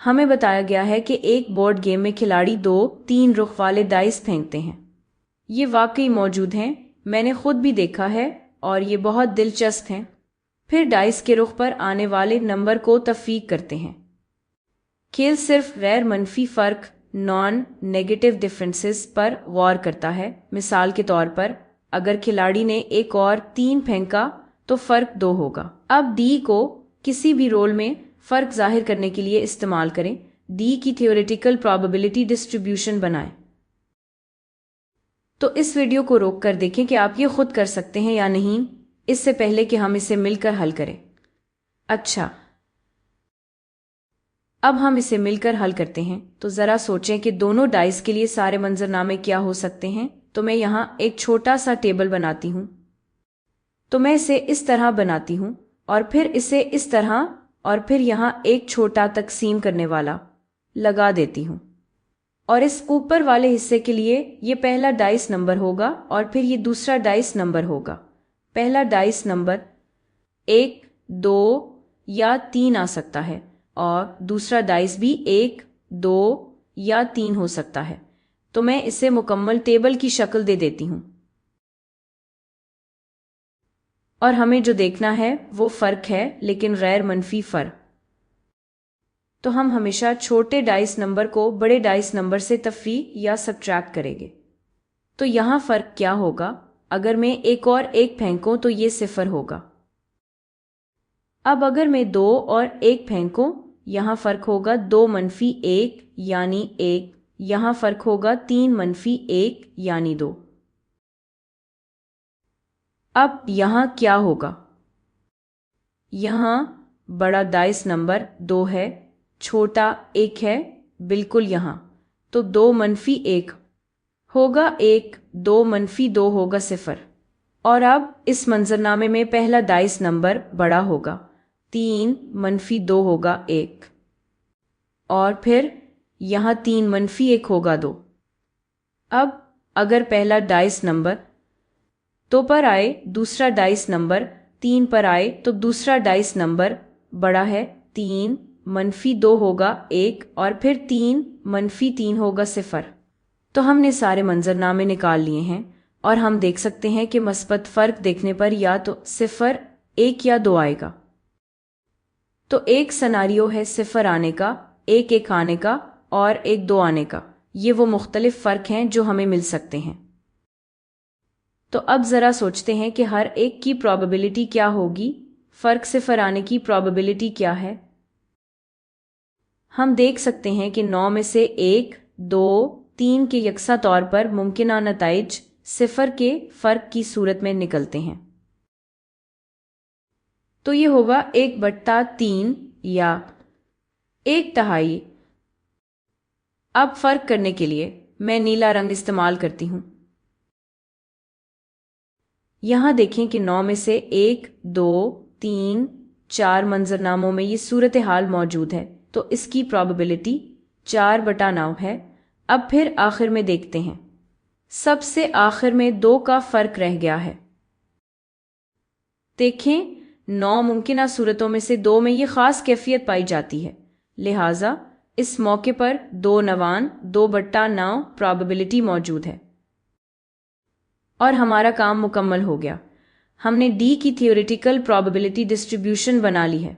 हमें बताया गया है कि एक बोर्ड गेम में खिलाड़ी 2-3 रुख वाले डाइस फेंकते हैं। ये वाकई मौजूद हैं, मैंने खुद भी देखा है और ये बहुत दिलचस्प हैं। फिर डाइस के रुख पर आने वाले नंबर को तफ्रीक करते हैं। खेल सिर्फ गैर मनफी फ़र्क नॉन नेगेटिव डिफरेंसेस पर गौर करता है। मिसाल के तौर पर अगर खिलाड़ी ने एक और 3 फेंका तो फ़र्क 2 होगा। अब डी को किसी भी रोल में फ़र्क जाहिर करने के लिए इस्तेमाल करें। डी की थ्योरेटिकल प्रोबेबिलिटी डिस्ट्रीब्यूशन बनाएं। तो इस वीडियो को रोक कर देखें कि आप ये खुद कर सकते हैं या नहीं, इससे पहले कि हम इसे मिलकर हल करें। अच्छा, अब हम इसे मिलकर हल करते हैं। तो ज़रा सोचें कि दोनों डाइस के लिए सारे मंजरनामे क्या हो सकते हैं। तो मैं यहाँ एक छोटा सा टेबल बनाती हूँ। तो मैं इसे इस तरह बनाती हूँ और फिर इसे इस तरह और फिर यहाँ एक छोटा तकसीम करने वाला लगा देती हूँ। और इस ऊपर वाले हिस्से के लिए ये पहला डाइस नंबर होगा और फिर ये दूसरा डाइस नंबर होगा। पहला डाइस नंबर 1, 2 या 3 आ सकता है और दूसरा डाइस भी 1, 2 या 3 हो सकता है। तो मैं इसे मुकम्मल टेबल की शक्ल दे देती हूँ और हमें जो देखना है वो फ़र्क है, लेकिन गैर मनफी फ़र्क। तो हम हमेशा छोटे डाइस नंबर को बड़े डाइस नंबर से तफरीक या सब्ट्रैक्ट करेंगे। तो यहाँ फ़र्क क्या होगा? अगर मैं एक और एक फेंकूं तो ये 0 होगा। अब अगर मैं 2 और 1 फेंकूं, यहाँ फ़र्क होगा 2-1 यानी 1। यहाँ फ़र्क होगा 3-1 यानी 2। अब यहाँ क्या होगा? यहाँ बड़ा डाइस नंबर 2 है, छोटा 1 है, बिल्कुल यहाँ। तो 2-1 होगा 1, 2-2 होगा 0। और अब इस मंजरनामे में पहला डाइस नंबर बड़ा होगा, 3-2 होगा 1। और फिर यहाँ 3-1 होगा 2। अब अगर पहला डाइस नंबर 2 पर आए, दूसरा डाइस नंबर 3 पर आए तो दूसरा डाइस नंबर बड़ा है, 3-2 होगा 1 और फिर 3-3 होगा 0। तो हमने सारे मंजरनामे निकाल लिए हैं और हम देख सकते हैं कि मस्बत फ़र्क देखने पर या तो 0, 1 या 2 आएगा। तो एक सिनेरियो है 0 आने का, 1 आने का और 1-2 आने का। ये वो मुख्तलिफ फ़र्क हैं जो हमें मिल सकते हैं। तो अब ज़रा सोचते हैं कि हर एक की प्रोबेबिलिटी क्या होगी। फ़र्क 0 आने की प्रोबेबिलिटी क्या है? हम देख सकते हैं कि 9 में से 1, 2, 3 के यकसा तौर पर मुमकिना नताइज 0 के फ़र्क की सूरत में निकलते हैं। तो ये होगा 1/3 या 1/2। अब फ़र्क करने के लिए मैं नीला रंग इस्तेमाल करती हूँ। यहाँ देखें कि 9 में से 1, 2, 3, 4 मंजरनामों में ये सूरत हाल मौजूद है, तो इसकी प्रोबेबिलिटी 4/9 है। अब फिर आखिर में देखते हैं, सबसे आखिर में 2 का फ़र्क रह गया है। देखें, 9 मुमकिना सूरतों में से 2 में ये ख़ास कैफियत पाई जाती है, लिहाजा इस मौके पर 2/9 प्रोबेबिलिटी मौजूद है। और हमारा काम मुकम्मल हो गया। हमने डी की थ्योरेटिकल प्रोबेबिलिटी डिस्ट्रीब्यूशन बना ली है।